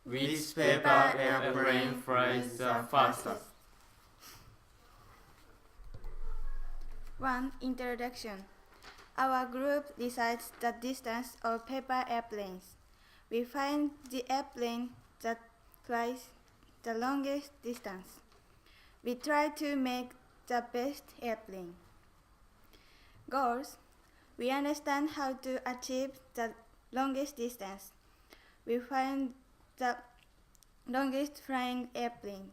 Which paper airplane flies the fastest? 1. Introduction. Our group decides the distance of paper airplanes. We find the airplane that flies the longest distance. We try to make the best airplane. Goals. We understand how to achieve the longest distance. We find the longest flying airplane.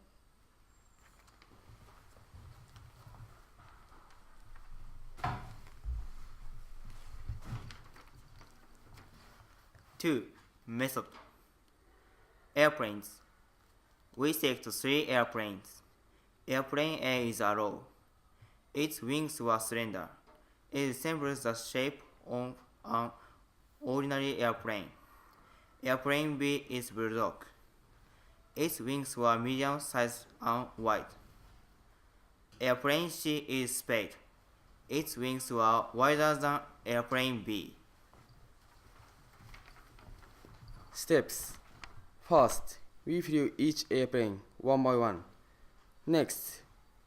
Two. Method. Airplanes. We select 3 airplanes. Airplane A is a row. Its wings were slender. It resembles the shape of an ordinary airplane. Airplane B is bulldog. Its wings were medium-sized and wide. Airplane C is spade. Its wings were wider than airplane B. Steps. First, we fill each airplane one by one. Next,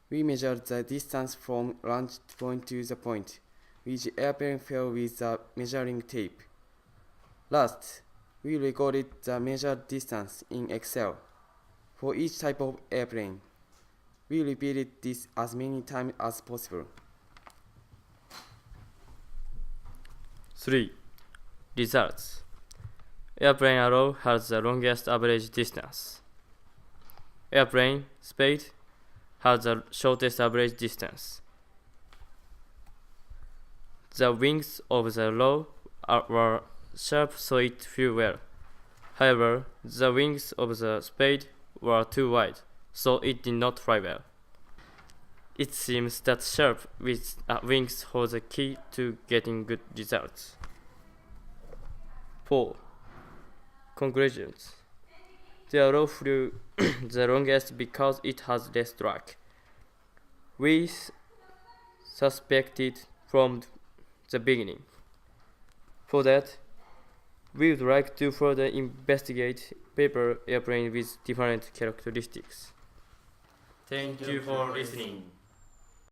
we measure the distance from launch point to the point which airplane fell with the measuring tape. Last, we recorded the measured distance in Excel. For each type of airplane, we repeated this as many times as possible. 3. Results. Airplane arrow has the longest average distance. Airplane spade has the shortest average distance. The wings of the row were sharp so it flew well. However, the wings of the spade were too wide, so it did not fly well. It seems that sharp wings hold the key to getting good results. 4. Conclusions. The arrow flew the longest because it has less drag. We suspected from the beginning. For that, we would like to further investigate paper airplanes with different characteristics. Thank you for listening.